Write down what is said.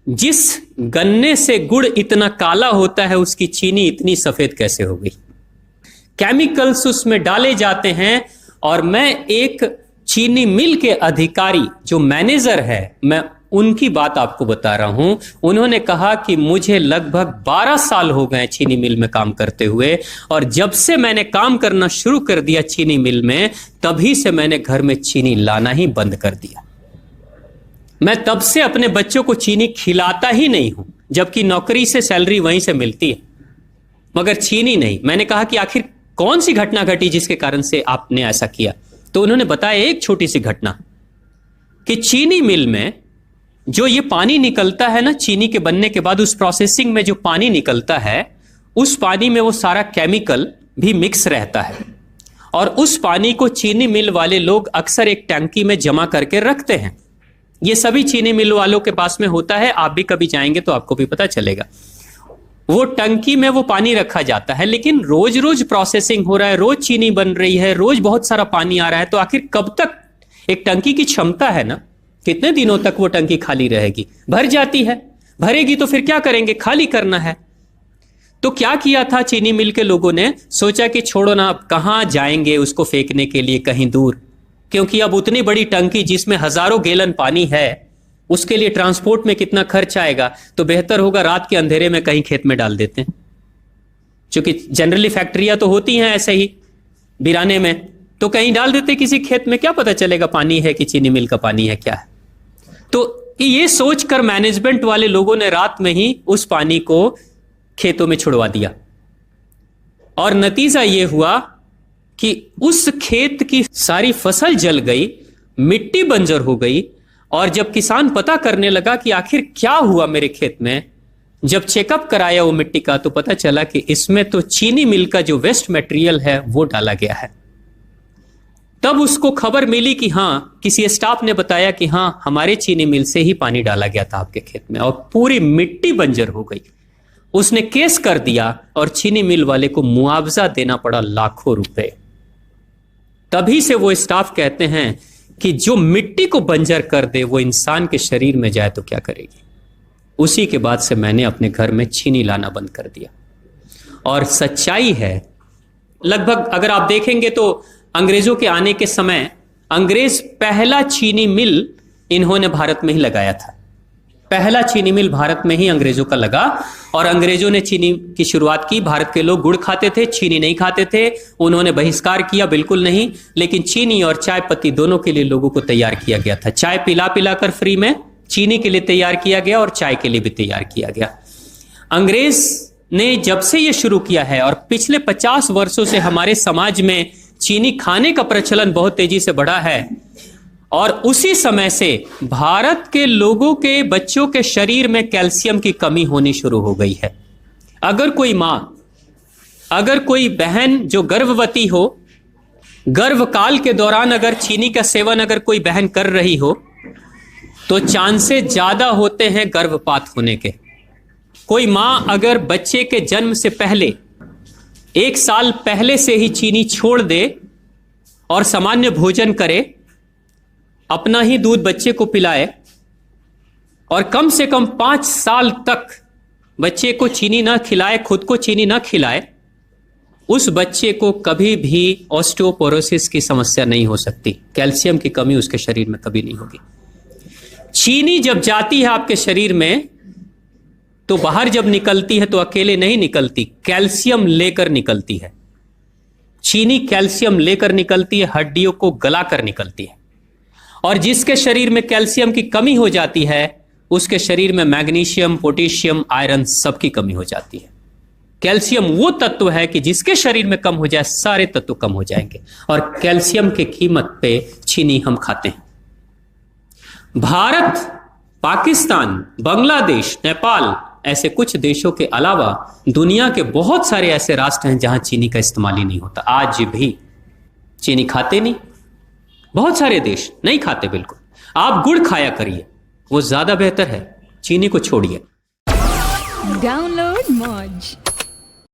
जिस गन्ने से गुड़ इतना काला होता है उसकी चीनी इतनी सफेद कैसे हो गई। केमिकल्स उसमें डाले जाते हैं। और मैं एक चीनी मिल के अधिकारी जो मैनेजर है, मैं उनकी बात आपको बता रहा हूं। उन्होंने कहा कि मुझे लगभग 12 साल हो गए चीनी मिल में काम करते हुए, और जब से मैंने काम करना शुरू कर दिया चीनी मिल में, तभी से मैंने घर में चीनी लाना ही बंद कर दिया। मैं तब से अपने बच्चों को चीनी खिलाता ही नहीं हूं, जबकि नौकरी से सैलरी वहीं से मिलती है, मगर चीनी नहीं। मैंने कहा कि आखिर कौन सी घटना घटी जिसके कारण से आपने ऐसा किया। तो उन्होंने बताया एक छोटी सी घटना कि चीनी मिल में जो ये पानी निकलता है ना, चीनी के बनने के बाद उस प्रोसेसिंग में जो पानी निकलता है, उस पानी में वो सारा केमिकल भी मिक्स रहता है, और उस पानी को चीनी मिल वाले लोग अक्सर एक टंकी में जमा करके रखते हैं। ये सभी चीनी मिल वालों के पास में होता है, आप भी कभी जाएंगे तो आपको भी पता चलेगा। वो टंकी में वो पानी रखा जाता है, लेकिन रोज रोज प्रोसेसिंग हो रहा है, रोज चीनी बन रही है, रोज बहुत सारा पानी आ रहा है, तो आखिर कब तक एक टंकी की क्षमता है ना, कितने दिनों तक वो टंकी खाली रहेगी। भर जाती है, भरेगी तो फिर क्या करेंगे, खाली करना है। तो क्या किया था चीनी मिल के लोगों ने, सोचा कि छोड़ो ना, अब कहां जाएंगे उसको फेंकने के लिए कहीं दूर, क्योंकि अब उतनी बड़ी टंकी जिसमें हजारों गैलन पानी है, उसके लिए ट्रांसपोर्ट में कितना खर्च आएगा, तो बेहतर होगा रात के अंधेरे में कहीं खेत में डाल देते हैं। क्योंकि जनरली फैक्ट्रियां तो होती हैं ऐसे ही बिराने में, तो कहीं डाल देते किसी खेत में, क्या पता चलेगा पानी है कि चीनी मिल का पानी है क्या है। तो ये सोचकर मैनेजमेंट वाले लोगों ने रात में ही उस पानी को खेतों में छुड़वा दिया, और नतीजा ये हुआ कि उस खेत की सारी फसल जल गई, मिट्टी बंजर हो गई। और जब किसान पता करने लगा कि आखिर क्या हुआ मेरे खेत में, जब चेकअप कराया वो मिट्टी का, तो पता चला कि इसमें तो चीनी मिल का जो वेस्ट मटेरियल है वो डाला गया है। तब उसको खबर मिली कि हां, किसी स्टाफ ने बताया कि हां, हमारे चीनी मिल से ही पानी डाला गया था आपके खेत में, और पूरी मिट्टी बंजर हो गई। उसने केस कर दिया और चीनी मिल वाले को मुआवजा देना पड़ा लाखों रुपए। तभी से वो स्टाफ कहते हैं कि जो मिट्टी को बंजर कर दे वो इंसान के शरीर में जाए तो क्या करेगी। उसी के बाद से मैंने अपने घर में चीनी लाना बंद कर दिया। और सच्चाई है, लगभग अगर आप देखेंगे तो अंग्रेजों के आने के समय अंग्रेज पहला चीनी मिल इन्होंने भारत में ही लगाया था। पहला चीनी मिल भारत में ही अंग्रेजों का लगा, और अंग्रेजों ने चीनी की शुरुआत की। भारत के लोग गुड़ खाते थे, चीनी नहीं खाते थे, उन्होंने बहिष्कार किया, बिल्कुल नहीं। लेकिन चीनी और चाय पत्ती दोनों के लिए लोगों को तैयार किया गया था। चाय पिला पिलाकर फ्री में, चीनी के लिए तैयार किया गया और चाय के लिए भी तैयार किया गया। अंग्रेज ने जब से यह शुरू किया है, और पिछले 50 वर्षों से हमारे समाज में चीनी खाने का प्रचलन बहुत तेजी से बढ़ा है, और उसी समय से भारत के लोगों के बच्चों के शरीर में कैल्शियम की कमी होनी शुरू हो गई है। अगर कोई मां, अगर कोई बहन जो गर्भवती हो, गर्भकाल के दौरान अगर चीनी का सेवन अगर कोई बहन कर रही हो, तो चांसेस ज्यादा होते हैं गर्भपात होने के। कोई मां अगर बच्चे के जन्म से पहले 1 साल पहले से ही चीनी छोड़ दे और सामान्य भोजन करे, अपना ही दूध बच्चे को पिलाए, और कम से कम 5 साल तक बच्चे को चीनी ना खिलाए, खुद को चीनी ना खिलाए, उस बच्चे को कभी भी ऑस्टियोपोरोसिस की समस्या नहीं हो सकती। कैल्शियम की कमी उसके शरीर में कभी नहीं होगी। चीनी जब जाती है आपके शरीर में, तो बाहर जब निकलती है तो अकेले नहीं निकलती, कैल्शियम लेकर निकलती है। चीनी कैल्शियम लेकर निकलती है, हड्डियों को गलाकर निकलती है। और जिसके शरीर में कैल्शियम की कमी हो जाती है, उसके शरीर में मैग्नीशियम, पोटेशियम, आयरन सबकी कमी हो जाती है। कैल्शियम वो तत्व है कि जिसके शरीर में कम हो जाए, सारे तत्व कम हो जाएंगे। और कैल्शियम की कीमत पे चीनी हम खाते हैं। भारत, पाकिस्तान, बांग्लादेश, नेपाल, ऐसे कुछ देशों के अलावा दुनिया के बहुत सारे ऐसे राष्ट्र हैं जहां चीनी का इस्तेमाल ही नहीं होता। आज भी चीनी खाते नहीं, बहुत सारे देश नहीं खाते बिल्कुल। आप गुड़ खाया करिए, वो ज्यादा बेहतर है, चीनी को छोड़िए। डाउनलोड मौज।